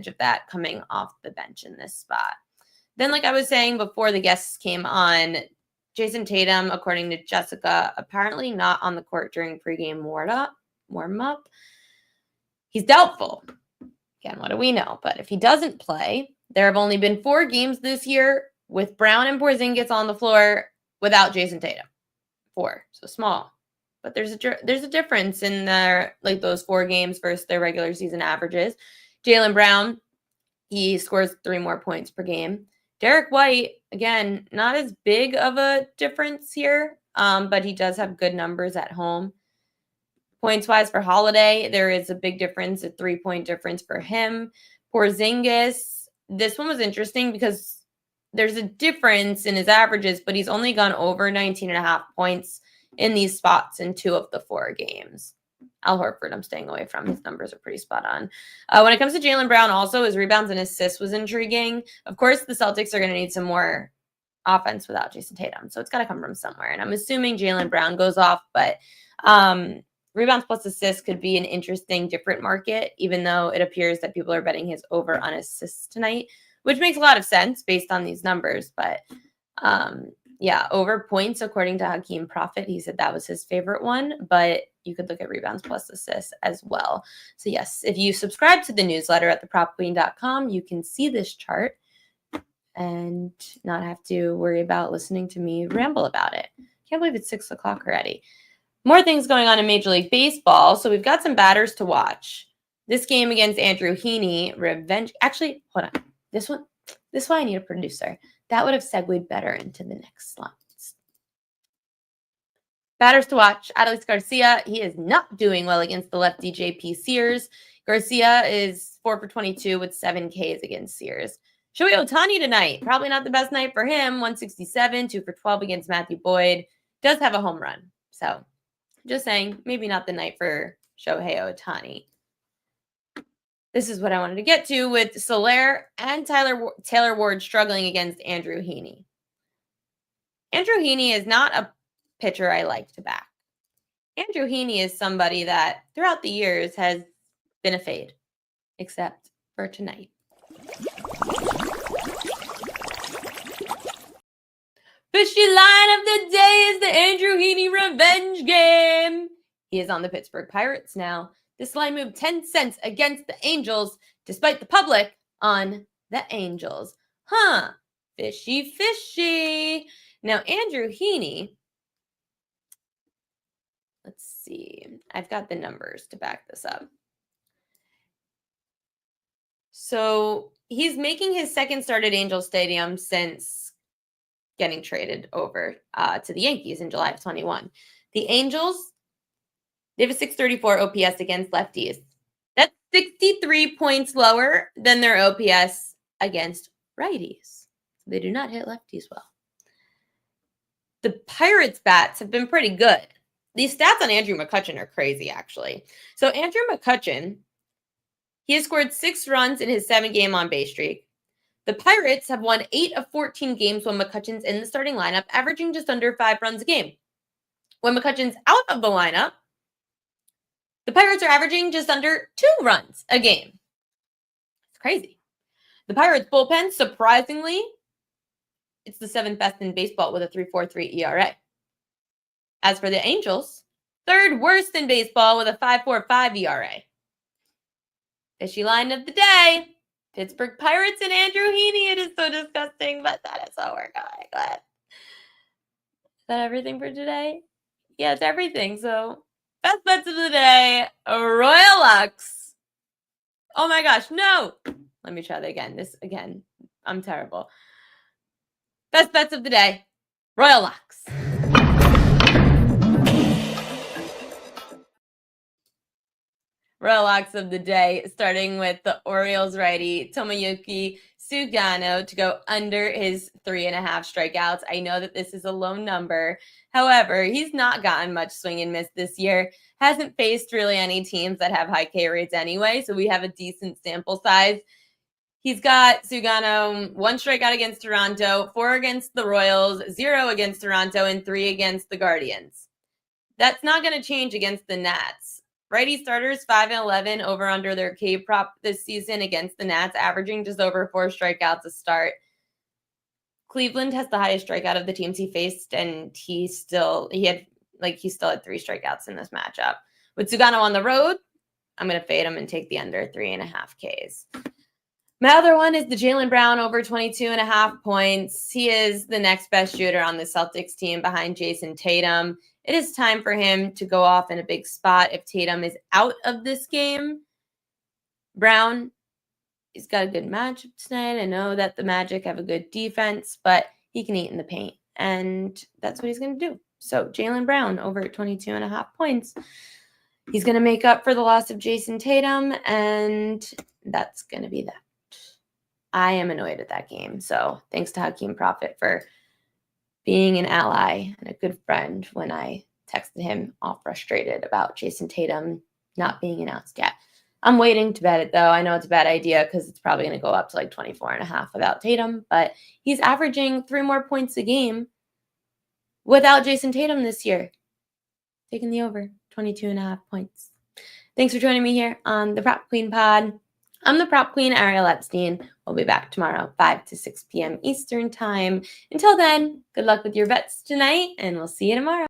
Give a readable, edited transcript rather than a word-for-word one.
advantage of that coming off the bench in this spot. Then, like I was saying before the guests came on, Jason Tatum, according to Jessica, apparently not on the court during pregame warm-up. He's doubtful. Again, what do we know? But if he doesn't play, there have only been 4 games this year with Brown and Porzingis on the floor without Jason Tatum. 4, so small. But there's a difference in their those 4 games versus their regular season averages. Jaylen Brown, he scores 3 more points per game. Derek White, again, not as big of a difference here, but he does have good numbers at home. Points-wise for Holiday, there is a big difference, a 3-point difference for him. Porzingis, this one was interesting because there's a difference in his averages, but he's only gone over 19.5 points in these spots in 2 of the 4 games. Al Horford, I'm staying away from. His numbers are pretty spot on. When it comes to Jaylen Brown, also, his rebounds and assists was intriguing. Of course, the Celtics are going to need some more offense without Jason Tatum, so it's got to come from somewhere. And I'm assuming Jaylen Brown goes off, but rebounds plus assists could be an interesting, different market, even though it appears that people are betting his over on assists tonight, which makes a lot of sense based on these numbers. But yeah, over points, according to Hakeem Prophet, he said that was his favorite one, but you could look at rebounds plus assists as well. So yes, if you subscribe to the newsletter at thepropqueen.com, you can see this chart and not have to worry about listening to me ramble about it. Can't believe it's 6 o'clock already. More things going on in Major League Baseball. So we've got some batters to watch. This game against Andrew Heaney, revenge. Actually, hold on. This one I need a producer. That would have segued better into the next slides. Batters to watch. Adolis Garcia, he is not doing well against the lefty JP Sears. Garcia is 4 for 22 with 7 Ks against Sears. Shohei Ohtani tonight. Probably not the best night for him. 167, 2 for 12 against Matthew Boyd. Does have a home run. So just saying, maybe not the night for Shohei Ohtani. This is what I wanted to get to with Soler and Taylor Ward struggling against Andrew Heaney. Andrew Heaney is not a pitcher I like to back. Andrew Heaney is somebody that throughout the years has been a fade, except for tonight. Fishy line of the day is the Andrew Heaney revenge game. He is on the Pittsburgh Pirates now. This line moved 10 cents against the Angels, despite the public on the Angels. Fishy, fishy. Now, Andrew Heaney, let's see. I've got the numbers to back this up. So he's making his second start at Angel Stadium since getting traded over to the Yankees in July of 21. The Angels, they have a 634 OPS against lefties. That's 63 points lower than their OPS against righties. They do not hit lefties well. The Pirates' bats have been pretty good. These stats on Andrew McCutchen are crazy, actually. So Andrew McCutchen, he has scored 6 runs in his 7-game on-base streak. The Pirates have won 8 of 14 games when McCutchen's in the starting lineup, averaging just under 5 runs a game. When McCutchen's out of the lineup, the Pirates are averaging just under 2 runs a game. It's crazy. The Pirates bullpen, surprisingly, it's the 7th best in baseball with a 3.43 ERA. As for the Angels, 3rd worst in baseball with a 5.45 ERA. Fishy line of the day. Pittsburgh Pirates and Andrew Heaney. It is so disgusting, but that is how we're going. Is that everything for today? Yeah, it's everything. So, best bets of the day, Royal Lux. Oh my gosh, no. Let me try that again. I'm terrible. Best bets of the day, Royal Lux. Royal Locks of the day, starting with the Orioles righty, Tomoyuki Sugano, to go under his 3.5 strikeouts. I know that this is a low number. However, he's not gotten much swing and miss this year. Hasn't faced really any teams that have high K rates anyway, so we have a decent sample size. He's got Sugano 1 strikeout against Toronto, 4 against the Royals, 0 against Toronto, and 3 against the Guardians. That's not going to change against the Nats. Righty starters 5-11 over under their K prop this season against the Nats, averaging just over 4 strikeouts a start. Cleveland has the highest strikeout of the teams he faced, and he still had 3 strikeouts in this matchup. With Sugano on the road, I'm going to fade him and take the under 3.5 Ks. My other one is the Jaylen Brown over 22.5 points. He is the next best shooter on the Celtics team behind Jason Tatum. It is time for him to go off in a big spot. If Tatum is out of this game, Brown, he's got a good matchup tonight. I know that the Magic have a good defense, but he can eat in the paint, and that's what he's going to do. So Jaylen Brown over 22.5 points. He's going to make up for the loss of Jason Tatum, and that's going to be that. I am annoyed at that game. So thanks to Hakeem Prophet for being an ally and a good friend when I texted him all frustrated about Jason Tatum not being announced yet. I'm waiting to bet it, though. I know it's a bad idea because it's probably going to go up to like 24.5 without Tatum, but he's averaging 3 more points a game without Jason Tatum this year. Taking the over, 22.5 points. Thanks for joining me here on the Prop Queen Pod. I'm the Prop Queen, Ariel Epstein. We'll be back tomorrow, 5 to 6 p.m. Eastern Time. Until then, good luck with your bets tonight, and we'll see you tomorrow.